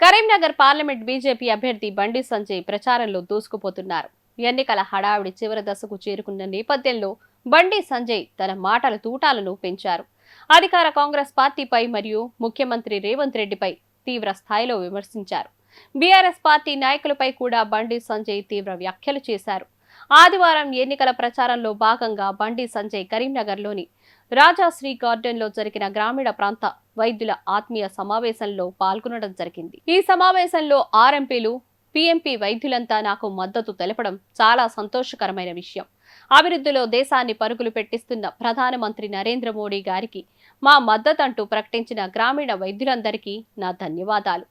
Karimnagar parliament BJP అభ్యర్థి బండి సంజయ్ ప్రచారంలో దూసుకుపోతున్నారు. ఎన్నికల హడావిడి చివరి దశకు చేరుకున్న నేపథ్యంలో బండి సంజయ్ తన మాటల తూటాలను పెంచారు. అధికార కాంగ్రెస్ పార్టీపై మరియు ముఖ్యమంత్రి రేవంత్ రెడ్డిపై తీవ్ర స్థాయిలో విమర్శించారు. బీఆర్ఎస్ పార్టీ నాయకులపై కూడా బండి సంజయ్ తీవ్ర వ్యాఖ్యలు చేశారు. ఆదివారం ఎన్నికల ప్రచారంలో భాగంగా బండి సంజయ్ కరీంనగర్లోని రాజాశ్రీ గార్డెన్ లో జరిగిన గ్రామీణ ప్రాంత వైద్యుల ఆత్మీయ సమావేశంలో పాల్గొనడం జరిగింది. ఈ సమావేశంలో ఆర్ఎంపీలు, పీఎంపీ వైద్యులంతా నాకు మద్దతు తెలపడం చాలా సంతోషకరమైన విషయం. అభివృద్ధిలో దేశాన్ని పరుగులు పెట్టిస్తున్న ప్రధానమంత్రి నరేంద్ర మోడీ గారికి మా మద్దతంటూ ప్రకటించిన గ్రామీణ వైద్యులందరికీ నా ధన్యవాదాలు.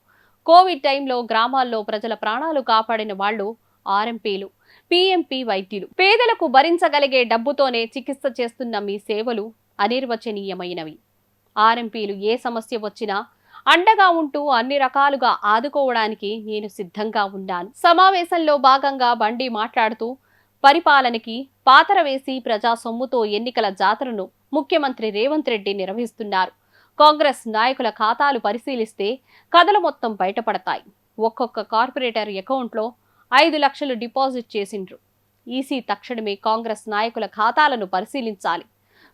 కోవిడ్ టైంలో గ్రామాల్లో ప్రజల ప్రాణాలు కాపాడిన వాళ్లు ఆర్ఎంపీలు, పీఎంపీ వైద్యులు. పేదలకు భరించగలిగే డబ్బుతోనే చికిత్స చేస్తున్న మీ సేవలు అనిర్వచనీయమైనవి. ఆర్ఎంపీలు ఏ సమస్య వచ్చినా అండగా ఉంటూ అన్ని రకాలుగా ఆదుకోవడానికి నేను సిద్ధంగా ఉన్నాను. సమావేశంలో భాగంగా బండి మాట్లాడుతూ పరిపాలనకి పాతర వేసి ప్రజా సొమ్ముతో ఎన్నికల జాతరను ముఖ్యమంత్రి రేవంత్ రెడ్డి నిర్వహిస్తున్నారు. కాంగ్రెస్ నాయకుల ఖాతాలు పరిశీలిస్తే కథలు మొత్తం బయటపడతాయి. ఒక్కొక్క కార్పొరేటర్ అకౌంట్లో 5 లక్షలు డిపాజిట్ చేసిండ్రు. ఈసీ తక్షణమే కాంగ్రెస్ నాయకుల ఖాతాలను పరిశీలించాలి.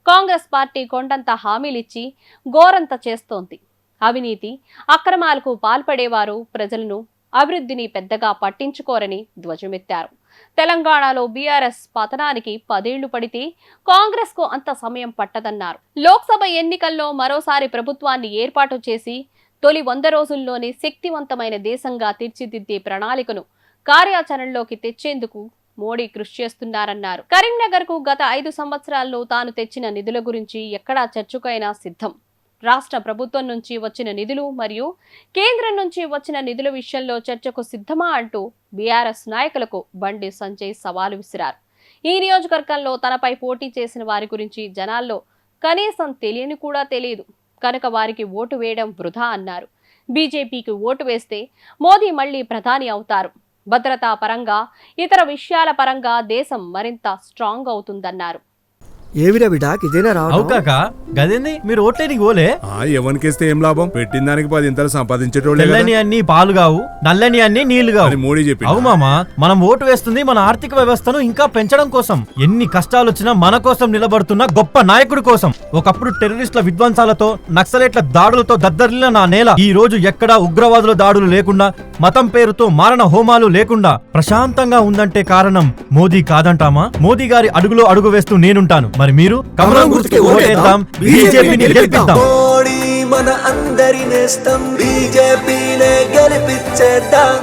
కాంగ్రెస్ పార్టీ కొండంత హామీలిచ్చి గోరంత చేస్తోంది. అవినీతి అక్రమాలకు పాల్పడేవారు ప్రజలను, అభివృద్ధిని పెద్దగా పట్టించుకోరని ధ్వజమెత్తారు. తెలంగాణలో బీఆర్ఎస్ పతనానికి 10 ఏళ్లు పడితే కాంగ్రెస్ కు అంత సమయం పట్టదన్నారు. లోక్సభ ఎన్నికల్లో మరోసారి ప్రభుత్వాన్ని ఏర్పాటు చేసి తొలి 100 రోజుల్లోనే శక్తివంతమైన దేశంగా తీర్చిదిద్దే ప్రణాళికను కార్యాచరణలోకి తెచ్చేందుకు మోడీ కృషి చేస్తున్నారన్నారు. కరీంనగర్ కు గత 5 సంవత్సరాల్లో తాను తెచ్చిన నిధుల గురించి ఎక్కడా చర్చకైనా సిద్ధం. రాష్ట్ర ప్రభుత్వం నుంచి వచ్చిన నిధులు మరియు కేంద్రం నుంచి వచ్చిన నిధుల విషయంలో చర్చకు సిద్ధమా అంటూ బీఆర్ఎస్ నాయకులకు బండి సంజయ్ సవాలు విసిరారు. ఈ నియోజకవర్గంలో తనపై పోటీ చేసిన వారి గురించి జనాల్లో కనీసం తెలియని కూడా తెలియదు కనుక వారికి ఓటు వేయడం వృధా అన్నారు. బీజేపీకి ఓటు వేస్తే మోదీ మళ్లీ ప్రధాని అవుతారు. భద్రతా పరంగా, ఇతర విషయాల పరంగా దేశం మరింత స్ట్రాంగ్ అవుతుందన్నారు. ఏవిరా బిడాక్ ఇదేనా రావడం? గదేంది మీరు ఓట్లేనికి పోలే? ఎవరికేస్తే ఏం లాభం? పెట్టిన దానికి 10 ఇంతలు సంపాదించేటోళ్ళే. తెల్లని అన్ని పాలు కావు, నల్లని అన్ని నీళ్లు కావు. మోడీ చెప్పి అవు మామా, మనం ఓటు వేస్తుంది మన ఆర్థిక వ్యవస్థను ఇంకా పెంచడం కోసం. ఎన్ని కష్టాలు వచ్చినా మన కోసం నిలబడుతున్న గొప్ప నాయకుడి కోసం. ఒకప్పుడు టెర్రరిస్టుల విధ్వంసాలతో, నక్సలైట్ల దాడులతో దద్దరిల్లిన నా నేల ఈ రోజు ఎక్కడా ఉగ్రవాదుల దాడులు లేకుండా, మతం పేరుతో మారణ హోమాలు లేకుండా ప్రశాంతంగా ఉందంటే కారణం మోదీ కాదంటామా? మోదీ గారి అడుగులో అడుగు వేస్తూ నేనుంటాను. మరి మీరు కమలం గుర్తుకి ఓటేద్దాం, బీజేపీని గెలిపిద్దాం. మోడీ మన అందరి నేస్తం, బీజేపీనే గెలిపించేద్దాం.